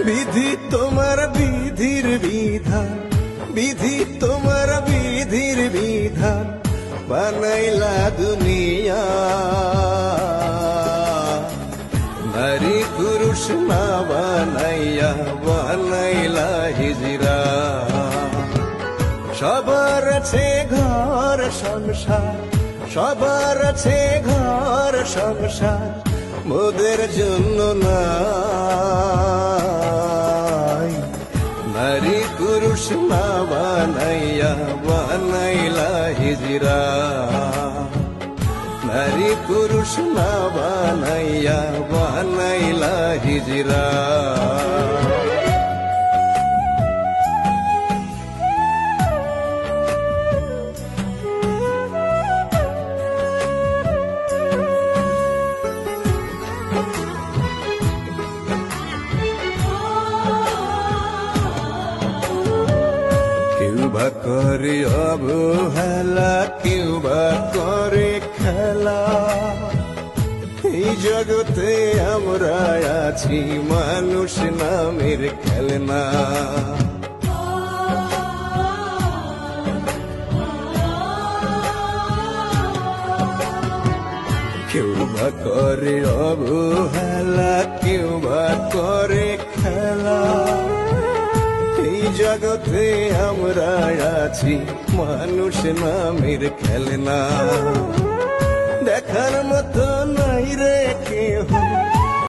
বিধি তোমার বিধির বিধান, বিধি তোমার বিধির বিধান, বানাইলা দুনিয়া। নারী পুরুষ না বানাইয়া বানাইলা হিজরা। সবার আছে ঘর সংসার, সবার আছে ঘর সংসার, মোদের জন্য নাই। নারী পুরুষ না বানাইয়া বানাইলা হিজরা। নারী পুরুষ না বানাইয়া বানাইলা হিজরা। কেউ বা করে অবহেলা, কেউ বা করে খেলা। এই জগতে আমরা আছি মানুষ নামের খেলনা। কেউ বা করে অবহেলা, কেউ বা করে খেলা। এই জগতে আমরা আছি মানুষ নামের খেলনা। দেখার মতো নাই রে কেহ